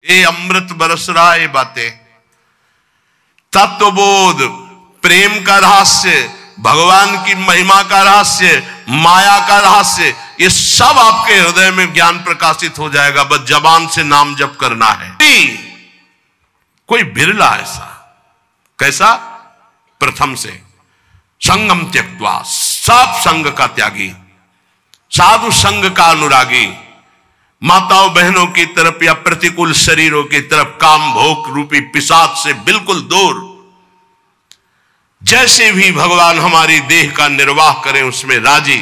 ये अमृत बरस रहा, ये बातें तत्वबोध, प्रेम का रहस्य, भगवान की महिमा का रहस्य, माया का रहस्य, ये सब आपके हृदय में ज्ञान प्रकाशित हो जाएगा। बस जबान से नाम जप करना है। कोई बिरला ऐसा, कैसा? प्रथम से संगम त्यक्त्वा, सब संग का त्यागी, साधु संग का अनुरागी, माताओं बहनों की तरफ या प्रतिकूल शरीरों की तरफ काम भोग रूपी पिशाच से बिल्कुल दूर। जैसे भी भगवान हमारी देह का निर्वाह करें उसमें राजी,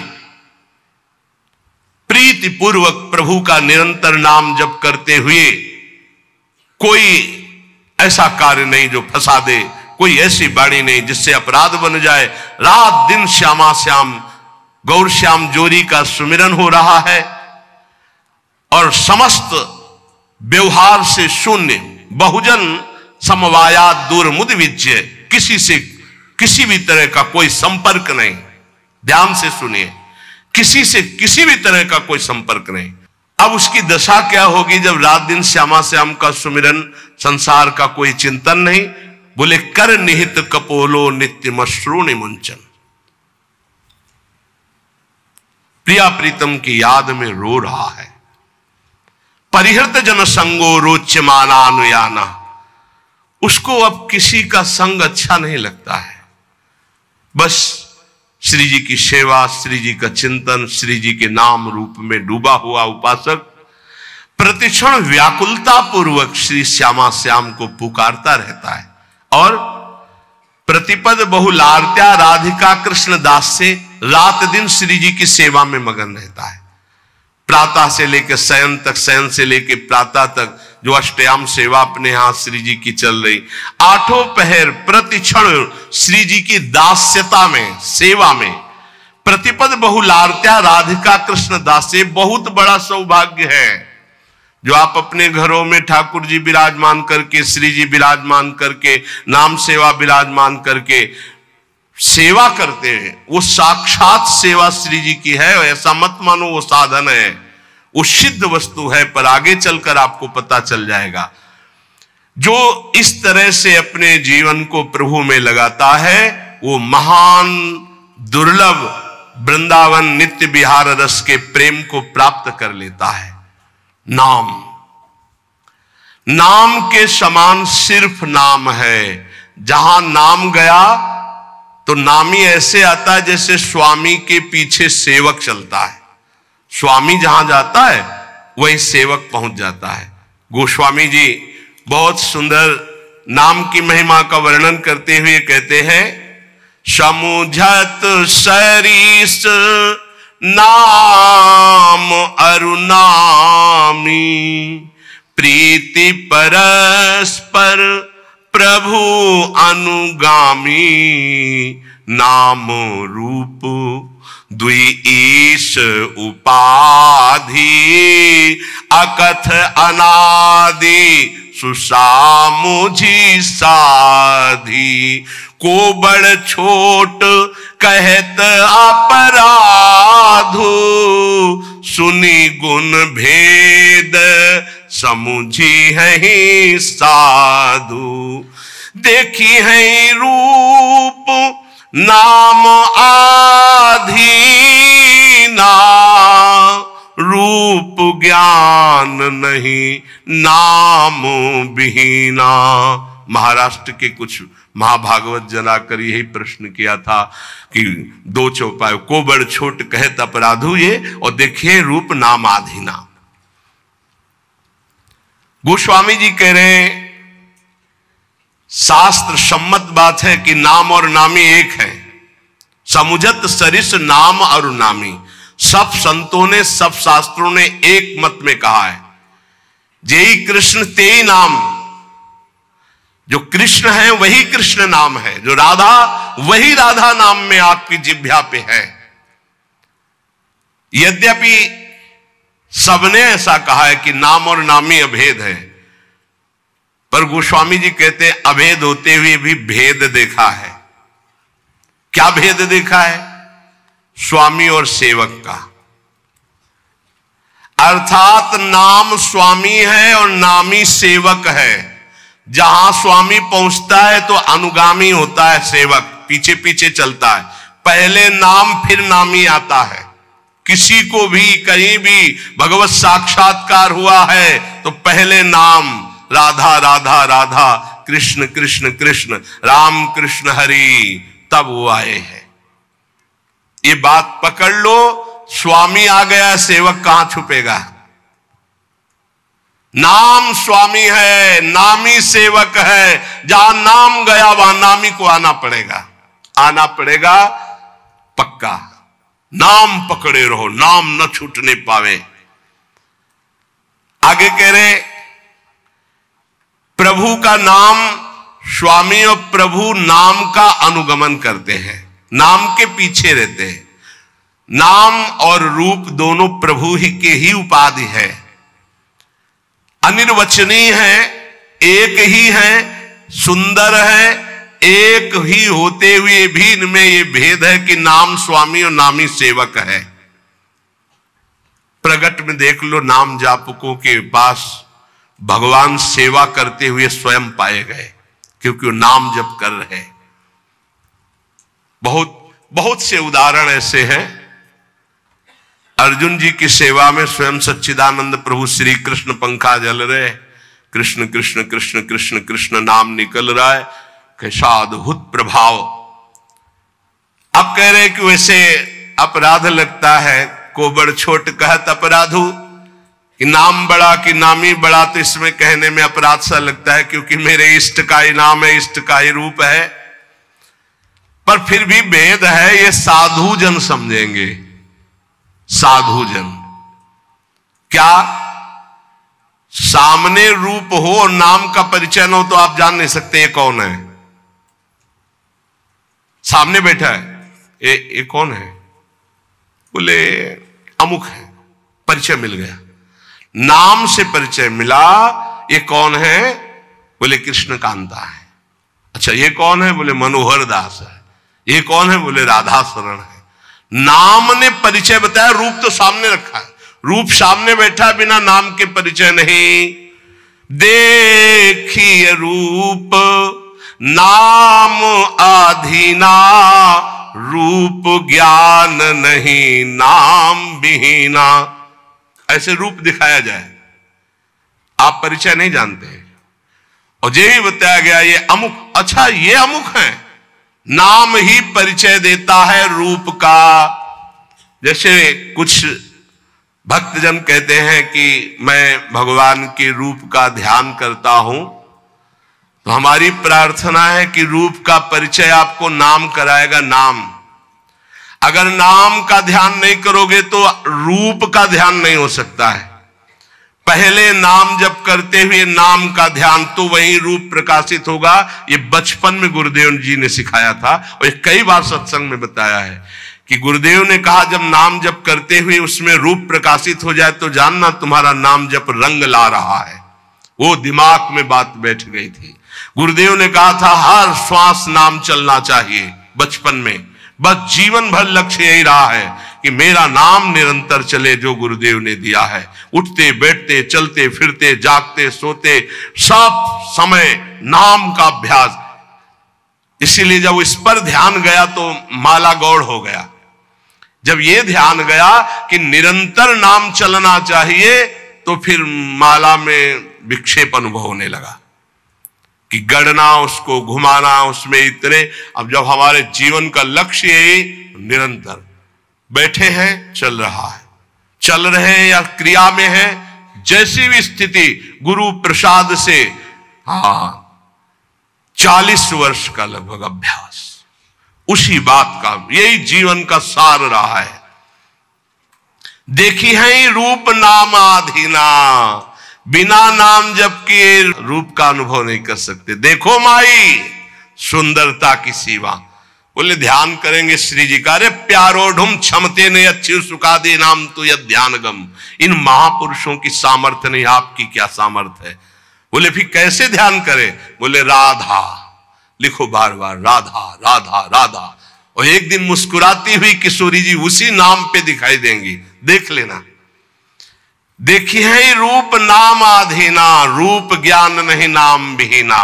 प्रीति पूर्वक प्रभु का निरंतर नाम जप करते हुए कोई ऐसा कार्य नहीं जो फंसा दे, कोई ऐसी बाणी नहीं जिससे अपराध बन जाए। रात दिन श्यामा श्याम गौर श्याम जोरी का सुमिरन हो रहा है और समस्त व्यवहार से शून्य, बहुजन समवायात दूर मुद विज्य, किसी से किसी भी तरह का कोई संपर्क नहीं। ध्यान से सुनिए, किसी से किसी भी तरह का कोई संपर्क नहीं। अब उसकी दशा क्या होगी जब रात दिन श्यामा श्याम का सुमिरन, संसार का कोई चिंतन नहीं। बोले कर निहित कपोलो नित्य मश्रूण मुंचन, प्रिया प्रीतम की याद में रो रहा है। परिहृत जन संगो रोच्यमानानुयाना, उसको अब किसी का संग अच्छा नहीं लगता है। बस श्री जी की सेवा, श्री जी का चिंतन, श्री जी के नाम रूप में डूबा हुआ उपासक प्रतिक्षण व्याकुलता पूर्वक श्री श्यामा श्याम को पुकारता रहता है और प्रतिपद बहुलार्त्या राधिका कृष्ण दास से रात दिन श्री जी की सेवा में मगन रहता है। प्रातः से लेकर शयन तक, शयन से लेकर प्रातः तक जो अष्टयाम सेवा अपने यहां श्री जी की चल रही, आठों पहर प्रतिक्षण श्री जी की दास्यता में, सेवा में, प्रतिपद बहुलार्त्या राधिका कृष्ण दास से बहुत बड़ा सौभाग्य है जो आप अपने घरों में ठाकुर जी विराजमान करके, श्री जी विराजमान करके, नाम सेवा विराजमान करके सेवा करते हैं। वो साक्षात सेवा श्री जी की है। ऐसा मत मानो वो साधन है, वो सिद्ध वस्तु है, पर आगे चलकर आपको पता चल जाएगा। जो इस तरह से अपने जीवन को प्रभु में लगाता है वो महान दुर्लभ वृंदावन नित्य विहार रस के प्रेम को प्राप्त कर लेता है। नाम के समान सिर्फ नाम है। जहां नाम गया तो नामी ऐसे आता है जैसे स्वामी के पीछे सेवक चलता है। स्वामी जहां जाता है वही सेवक पहुंच जाता है। गोस्वामी जी बहुत सुंदर नाम की महिमा का वर्णन करते हुए कहते हैं, समुझत सरीस नाम अरुनामी, प्रीति परस्पर प्रभु अनुगामी, नाम रूप द्विईश उपाधि, अकथ अनादि सुसामुझी साधी, को बड़ छोट कहत अपराधु, सुनी गुण भेद समुझी है साधु, देखी है रूप नाम आधीना, रूप ज्ञान नहीं नाम विहीना। महाराष्ट्र के कुछ महाभागवत जलाकर यही प्रश्न किया था कि दो चौपाई, को बड़ छोट कहत अपराधु ये, और देखिए रूप नाम आधीना। गोस्वामी जी कह रहे हैं शास्त्र सम्मत बात है कि नाम और नामी एक है। समुझत सरिस नाम और नामी, सब संतों ने, सब शास्त्रों ने एक मत में कहा है, जेई कृष्ण तेई नाम। जो कृष्ण है वही कृष्ण नाम है, जो राधा वही राधा नाम में आपकी जिह्वा पे है। यद्यपि सबने ऐसा कहा है कि नाम और नामी अभेद है, पर गोस्वामी जी कहते हैं अभेद होते हुए भी भेद देखा है। क्या भेद देखा है? स्वामी और सेवक का। अर्थात नाम स्वामी है और नामी सेवक है। जहां स्वामी पहुंचता है तो अनुगामी होता है सेवक, पीछे पीछे चलता है। पहले नाम फिर नामी आता है। किसी को भी कहीं भी भगवत साक्षात्कार हुआ है तो पहले नाम राधा राधा राधा, कृष्ण कृष्ण कृष्ण, राम कृष्ण हरि, तब वो आए हैं। ये बात पकड़ लो, स्वामी आ गया, सेवक कहां छुपेगा। नाम स्वामी है, नामी सेवक है। जहां नाम गया वहां नामी को आना पड़ेगा, आना पड़ेगा पक्का। नाम पकड़े रहो, नाम न छूटने पावे। आगे कह रहे प्रभु का नाम, स्वामी और प्रभु नाम का अनुगमन करते हैं, नाम के पीछे रहते हैं। नाम और रूप दोनों प्रभु ही के ही उपाधि है, अनिर्वचनीय है, एक ही है, सुंदर है। एक ही होते हुए भी इनमें यह भेद है कि नाम स्वामी और नामी सेवक है। प्रगट में देख लो, नाम जापकों के पास भगवान सेवा करते हुए स्वयं पाए गए, क्योंकि वो नाम जप कर रहे। बहुत बहुत से उदाहरण ऐसे हैं। अर्जुन जी की सेवा में स्वयं सच्चिदानंद प्रभु श्री कृष्ण पंखा जल रहे, कृष्ण कृष्ण कृष्ण कृष्ण कृष्ण नाम निकल रहा है, कैसा अद्भुत प्रभाव। अब कह रहे कि वैसे अपराध लगता है, कोबड़ छोट कहत अपराधु, कि नाम बड़ा कि नामी बड़ा, तो इसमें कहने में अपराध सा लगता है, क्योंकि मेरे इष्ट का ही नाम है, इष्ट का ही रूप है। पर फिर भी भेद है, ये साधु जन समझेंगे। साधु जन क्या, सामने रूप हो और नाम का परिचय न हो तो आप जान नहीं सकते ये कौन है। सामने बैठा है, ये कौन है, बोले अमुक है, परिचय मिल गया। नाम से परिचय मिला, ये कौन है, बोले कृष्ण कांता है। अच्छा ये कौन है, बोले मनोहर दास है। ये कौन है, बोले राधा शरण है। नाम ने परिचय बताया, रूप तो सामने रखा है। रूप सामने बैठा, बिना नाम के परिचय नहीं। देखिए रूप नाम आधीना, रूप ज्ञान नहीं नाम विहीना। ऐसे रूप दिखाया जाए, आप परिचय नहीं जानते, और यही बताया गया ये अमुक। अच्छा ये अमुक है, नाम ही परिचय देता है रूप का। जैसे कुछ भक्तजन कहते हैं कि मैं भगवान के रूप का ध्यान करता हूं, तो हमारी प्रार्थना है कि रूप का परिचय आपको नाम कराएगा। नाम, अगर नाम का ध्यान नहीं करोगे तो रूप का ध्यान नहीं हो सकता है। पहले नाम जप करते हुए नाम का ध्यान, तो वही रूप प्रकाशित होगा। ये बचपन में गुरुदेव जी ने सिखाया था, और ये कई बार सत्संग में बताया है कि गुरुदेव ने कहा जब नाम जप करते हुए उसमें रूप प्रकाशित हो जाए तो जानना तुम्हारा नाम जप रंग ला रहा है। वो दिमाग में बात बैठ गई थी। गुरुदेव ने कहा था हर श्वास नाम चलना चाहिए बचपन में, बस जीवन भर लक्ष्य यही रहा है कि मेरा नाम निरंतर चले, जो गुरुदेव ने दिया है। उठते बैठते चलते फिरते जागते सोते सब समय नाम का अभ्यास। इसीलिए जब इस पर ध्यान गया तो माला गौड़ हो गया। जब ये ध्यान गया कि निरंतर नाम चलना चाहिए, तो फिर माला में विक्षेप अनुभव होने लगा कि गढ़ना, उसको घुमाना, उसमें इतने। अब जब हमारे जीवन का लक्ष्य यही निरंतर बैठे हैं, चल रहा है, चल रहे हैं या क्रिया में है, जैसी भी स्थिति, गुरु प्रसाद से 40 वर्ष का लगभग अभ्यास, उसी बात का, यही जीवन का सार रहा है। देखी है रूप नाम आधीना, बिना नाम जप किए रूप का अनुभव नहीं कर सकते। देखो माई सुंदरता की सीमा, बोले ध्यान करेंगे श्री जी का, अरे प्यारो ढूम क्षमते ने अच्छी सुखादे नाम तो यह ध्यान गम। इन महापुरुषों की सामर्थ्य नहीं, आपकी क्या सामर्थ्य है। बोले फिर कैसे ध्यान करें, बोले राधा लिखो बार बार, राधा राधा राधा, और एक दिन मुस्कुराती हुई किशोरी जी उसी नाम पे दिखाई देंगी, देख लेना। देखी है रूप नाम आधीना, रूप ज्ञान नहीं नाम विहीना।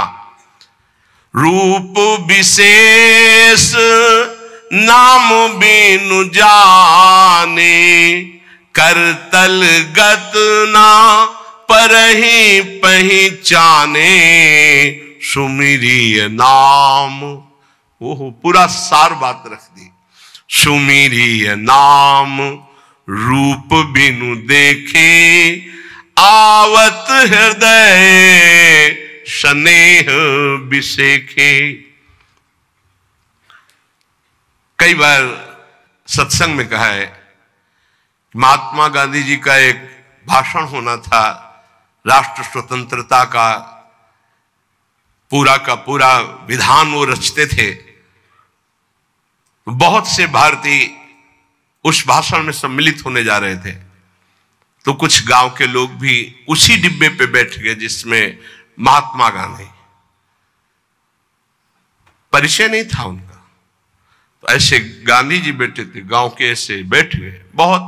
रूप विशेष नाम बिनु जाने, करतल गत ना परहि पहचाने। सुमिरिय नाम, ओहो पूरा सार बात रख दी। सुमिरिय नाम रूप बिनु देखे, आवत हृदय स्नेह बिसेखे। कई बार सत्संग में कहा है, महात्मा गांधी जी का एक भाषण होना था, राष्ट्र स्वतंत्रता का पूरा विधान वो रचते थे। बहुत से भारतीय उस भाषण में सम्मिलित होने जा रहे थे, तो कुछ गांव के लोग भी उसी डिब्बे पे बैठ गए जिसमें महात्मा गांधी, परिचय नहीं था उनका। तो ऐसे गांधी जी बैठे थे, गांव के ऐसे बैठ गए, बहुत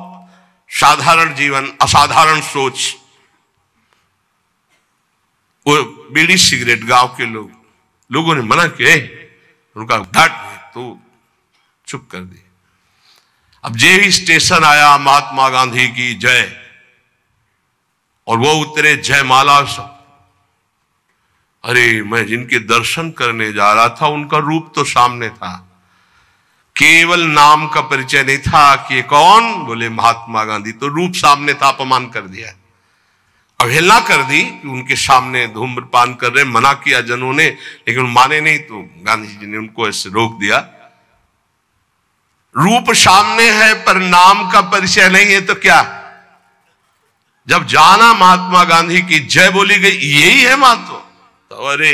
साधारण जीवन, असाधारण सोच। वो बीड़ी सिगरेट गांव के लोगों ने मना किया, उनका घाट तो चुप कर दी। अब जे स्टेशन आया, महात्मा गांधी की जय, और वो उतरे जयमाला सब। अरे मैं जिनके दर्शन करने जा रहा था उनका रूप तो सामने था, केवल नाम का परिचय नहीं था कि ये कौन, बोले महात्मा गांधी। तो रूप सामने था, अपमान कर दिया, अवहेलना कर दी कि उनके सामने धूम्रपान कर रहे। मना किया जनों ने, लेकिन माने नहीं, तो गांधी जी ने उनको ऐसे रोक दिया। रूप सामने है पर नाम का परिचय नहीं है तो क्या? जब जाना महात्मा गांधी की जय बोली गई, यही है महत्व। तो अरे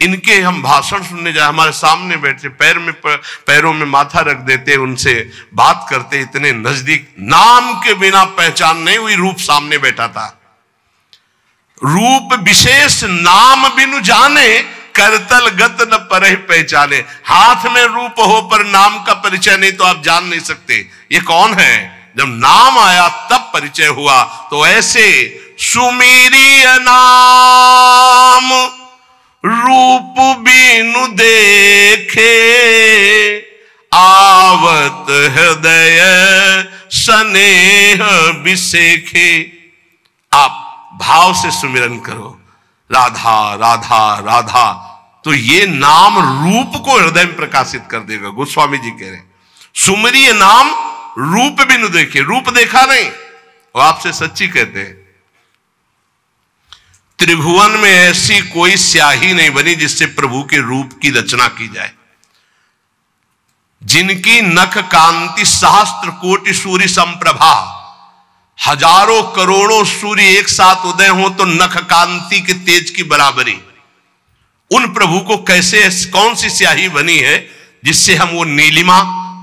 इनके हम भाषण सुनने जाए, हमारे सामने बैठे, पैरों में माथा रख देते, उनसे बात करते, इतने नजदीक, नाम के बिना पहचान नहीं हुई, रूप सामने बैठा था। रूप विशेष नाम बिनु जाने, करतल गत न परहि पहचाने। हाथ में रूप हो पर नाम का परिचय नहीं तो आप जान नहीं सकते ये कौन है। जब नाम आया तब परिचय हुआ। तो ऐसे सुमिरिय नाम रूप बिनु देखे, आवत हृदय स्नेह बिसेखे। आप भाव से सुमिरन करो, राधा राधा राधा, तो ये नाम रूप को हृदय में प्रकाशित कर देगा। गोस्वामी जी कह रहे हैं सुमरिय नाम रूप बिनु देखे, रूप देखा नहीं, वो आपसे सच्ची कहते हैं। त्रिभुवन में ऐसी कोई स्याही नहीं बनी जिससे प्रभु के रूप की रचना की जाए। जिनकी नख कांति सहस्त्र कोटि सूर्य संप्रभा, हजारों करोड़ों सूर्य एक साथ उदय हो तो नख कांति के तेज की बराबरी। उन प्रभु को कैसे, कौन सी स्याही बनी है जिससे हम वो नीलिमा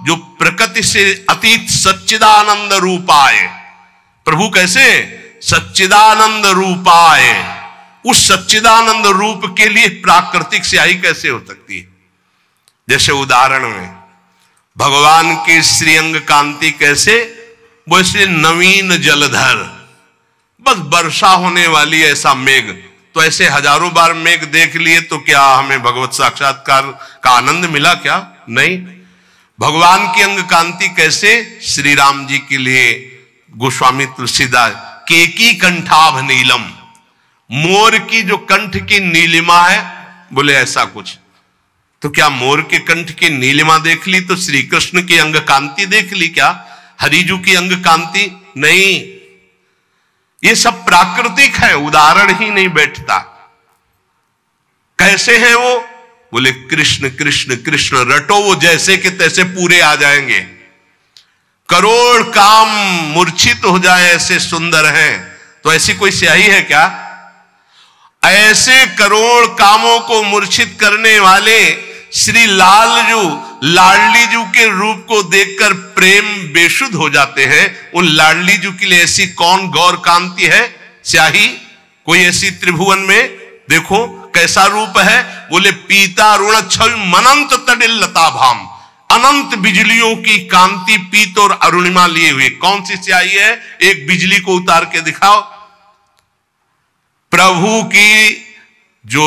जो प्रकृति से अतीत सच्चिदानंद रूपाए, प्रभु कैसे सच्चिदानंद रूपाए, उस सच्चिदानंद रूप के लिए प्राकृतिक स्याही कैसे हो सकती है। जैसे उदाहरण में भगवान की श्रीअंग कांति कैसे, वैसे नवीन जलधर, बस वर्षा होने वाली ऐसा मेघ। तो ऐसे हजारों बार मेघ देख लिए तो क्या हमें भगवत साक्षात्कार का आनंद मिला? क्या नहीं। भगवान की अंग कांति कैसे, श्री राम जी के लिए गोस्वामी तुलसीदास केकी कंठाभ नीलम, मोर की जो कंठ की नीलिमा है, बोले ऐसा कुछ। तो क्या मोर के कंठ की नीलिमा देख ली तो श्री कृष्ण की अंग कांति देख ली क्या? हरिजू की अंग कांति नहीं। ये सब प्राकृतिक है, उदाहरण ही नहीं बैठता। कैसे हैं वो? बोले कृष्ण कृष्ण कृष्ण रटो, वो जैसे के तैसे पूरे आ जाएंगे। करोड़ काम मूर्छित हो जाए ऐसे सुंदर हैं। तो ऐसी कोई स्याही है क्या? ऐसे करोड़ कामों को मूर्छित करने वाले श्री लालजू, लाडली जू के रूप को देखकर प्रेम बेशुद्ध हो जाते हैं। उन लाडली जू के लिए ऐसी कौन गौर कांति है, स्याही कोई ऐसी त्रिभुवन में? देखो कैसा रूप है। बोले पीता ऋण छवि मनंत तडिल लता भाम, अनंत बिजलियों की कांति पीत और अरुणिमा लिए हुए। कौन सी स्याही है? एक बिजली को उतार के दिखाओ। प्रभु की जो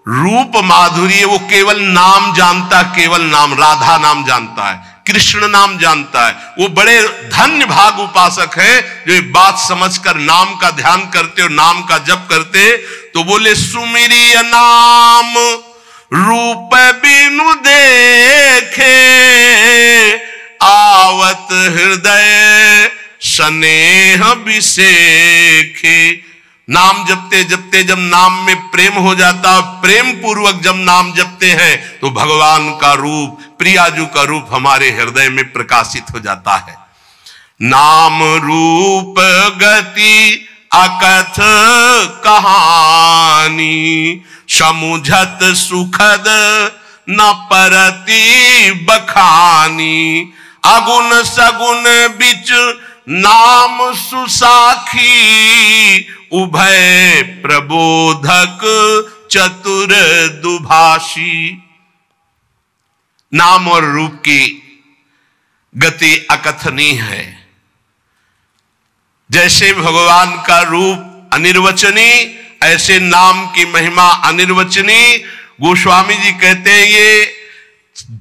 रूप माधुरी है वो केवल नाम जानता, केवल नाम, राधा नाम जानता है, कृष्ण नाम जानता है। वो बड़े धन्य भाग उपासक है जो ये बात समझकर नाम का ध्यान करते और नाम का जप करते। तो बोले सुमिरिय नाम रूप बिनु देखे, आवत हृदय स्नेह बिसेखे। नाम जपते जपते जब नाम में प्रेम हो जाता, प्रेम पूर्वक जब नाम जपते हैं तो भगवान का रूप, प्रियाजू का रूप हमारे हृदय में प्रकाशित हो जाता है। नाम रूप गति अकथ कहानी, समुझत सुखद न परति बखानी। अगुण सगुण बिच नाम सुसाखी, उभय प्रबोधक चतुर दुभाषी। नाम और रूप की गति अकथनीय है। जैसे भगवान का रूप अनिर्वचनीय, ऐसे नाम की महिमा अनिर्वचनीय। गोस्वामी जी कहते हैं ये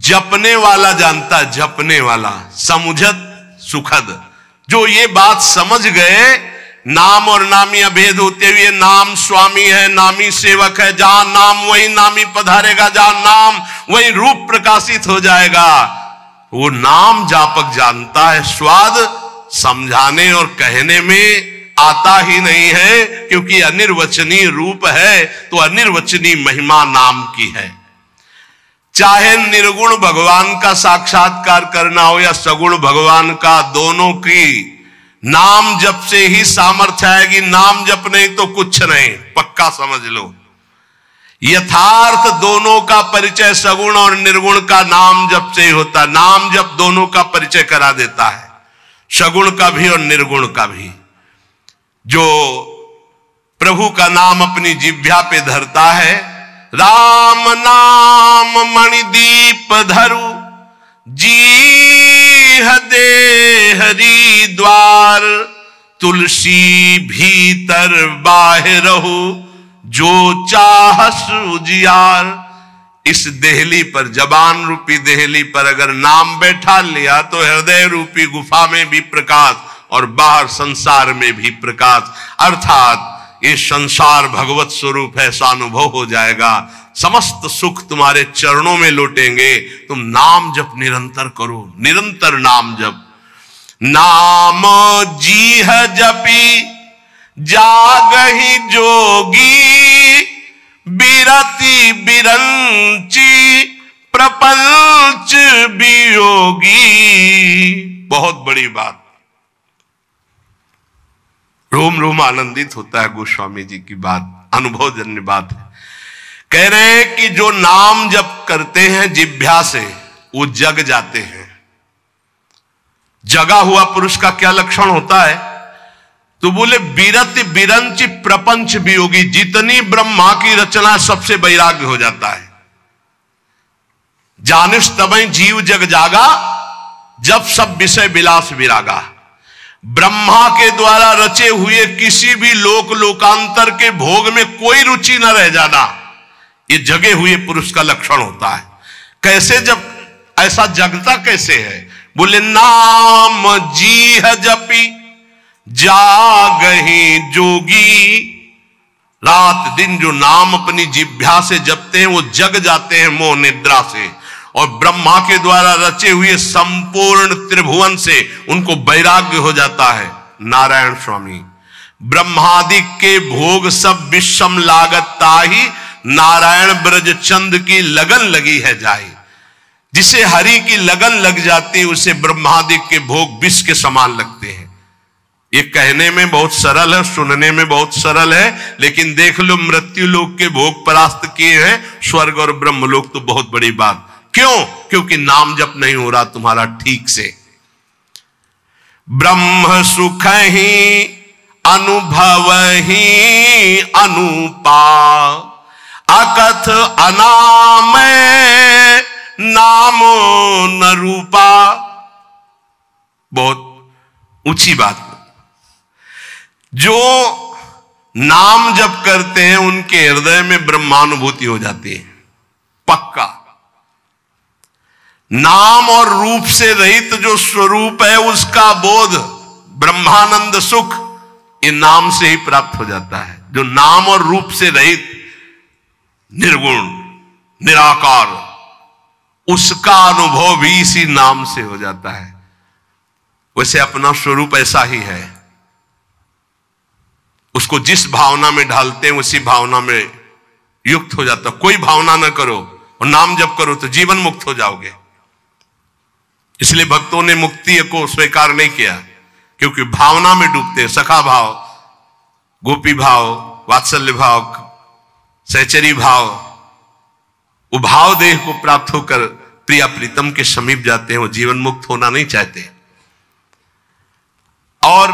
जपने वाला जानता, जपने वाला, समुझत सुखद। जो ये बात समझ गए, नाम और नामी अभेद होते हुए नाम स्वामी है, नामी सेवक है, जहां नाम वही नामी पधारेगा, जहां नाम वही रूप प्रकाशित हो जाएगा। वो नाम जापक जानता है। स्वाद समझाने और कहने में आता ही नहीं है, क्योंकि अनिर्वचनीय रूप है, तो अनिर्वचनीय महिमा नाम की है। चाहे निर्गुण भगवान का साक्षात्कार करना हो या सगुण भगवान का, दोनों की नाम जप से ही सामर्थ्य आएगी। नाम जप नहीं तो कुछ नहीं, पक्का समझ लो। यथार्थ दोनों का परिचय सगुण और निर्गुण का नाम जप से ही होता है। नाम जप दोनों का परिचय करा देता है, सगुण का भी और निर्गुण का भी। जो प्रभु का नाम अपनी जिह्वा पे धरता है, राम नाम मणिदीप धरु, जीह दे हरि द्वार, तुलसी भीतर बाहरहु, जो चाहस उजियार। इस देहली पर, जबान रूपी देहली पर अगर नाम बैठा लिया तो हृदय रूपी गुफा में भी प्रकाश और बाहर संसार में भी प्रकाश, अर्थात ये संसार भगवत स्वरूप है, ऐसा अनुभव हो जाएगा। समस्त सुख तुम्हारे चरणों में लौटेंगे। तुम नाम जप निरंतर करो, निरंतर नाम जप। नाम जीह जपी जागहि जोगी, बिरति बिरंची प्रपंच वियोगी। बहुत बड़ी बात, रोम रोम आनंदित होता है गोस्वामी जी की बात, अनुभवजन्य बात है। कह रहे हैं कि जो नाम जप करते हैं जिह्वा से, वो जग जाते हैं। जगा हुआ पुरुष का क्या लक्षण होता है? तो बोले बिरति बिरंच प्रपंच वियोगी। जितनी ब्रह्मा की रचना सबसे वैराग्य हो जाता है। जानिस तबई जीव जग जागा, जब सब विषय विलास विरागा। ब्रह्मा के द्वारा रचे हुए किसी भी लोक लोकांतर के भोग में कोई रुचि न रह जाना, ये जगे हुए पुरुष का लक्षण होता है। कैसे, जब ऐसा जगता कैसे है? बोले नाम जीह जपी जागहि जोगी। रात दिन जो नाम अपनी जिह्वा से जपते हैं वो जग जाते हैं मोह निद्रा से, और ब्रह्मा के द्वारा रचे हुए संपूर्ण त्रिभुवन से उनको वैराग्य हो जाता है। नारायण स्वामी, ब्रह्मादिक के भोग सब विषम लागत ताही, नारायण ब्रज चंद की लगन लगी है जाई। जिसे हरि की लगन लग जाती है उसे ब्रह्मादिक के भोग विष के समान लगते हैं। ये कहने में बहुत सरल है, सुनने में बहुत सरल है, लेकिन देख लो मृत्यु लोक के भोग परास्त किए हैं, स्वर्ग और ब्रह्म लोक तो बहुत बड़ी बात। क्यों? क्योंकि नाम जप नहीं हो रहा तुम्हारा ठीक से। ब्रह्म सुख ही अनुभव ही अनुपा, अकथ अनामय नामो न रूपा। बहुत ऊंची बात। जो नाम जप करते हैं उनके हृदय में ब्रह्मानुभूति हो जाती है, पक्का। नाम और रूप से रहित जो स्वरूप है उसका बोध, ब्रह्मानंद सुख, ये नाम से ही प्राप्त हो जाता है। जो नाम और रूप से रहित, निर्गुण, निराकार, उसका अनुभव भी इसी नाम से हो जाता है। वैसे अपना स्वरूप ऐसा ही है, उसको जिस भावना में ढालते हैं उसी भावना में युक्त हो जाता। कोई भावना ना करो और नाम जप करो तो जीवन मुक्त हो जाओगे। इसलिए भक्तों ने मुक्ति को स्वीकार नहीं किया, क्योंकि भावना में डूबते हैं। सखा भाव, गोपी भाव, वात्सल्य भाव, सहचरी भाव, वो भाव देह को प्राप्त होकर प्रिया प्रीतम के समीप जाते हैं। वो जीवन मुक्त होना नहीं चाहते। और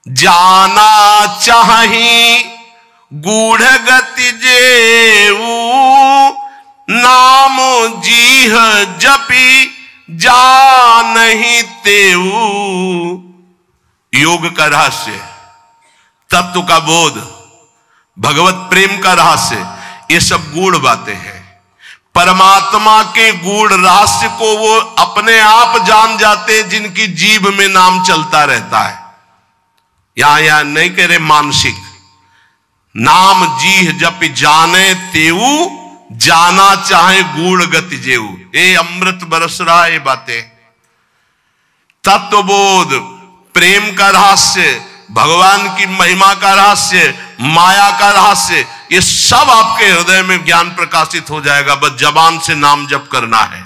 जाना चाही गूढ़ गति जेऊ, नाम जीह जपी जानहि तेऊ। योग का रहस्य, तत्व का बोध, भगवत प्रेम का रहस्य, ये सब गूढ़ बातें हैं। परमात्मा के गूढ़ रहस्य को वो अपने आप जान जाते जिनकी जीभ में नाम चलता रहता है। यहां नहीं कह रहे मानसिक, नाम जीह जप जाने तेऊ, जाना चाहे गूढ़ गति जेऊ। ये अमृत बरस रहा ये बातें। तत्वबोध, प्रेम का रहस्य, भगवान की महिमा का रहस्य, माया का रहस्य, ये सब आपके हृदय में ज्ञान प्रकाशित हो जाएगा। बस जबान से नाम जप करना है।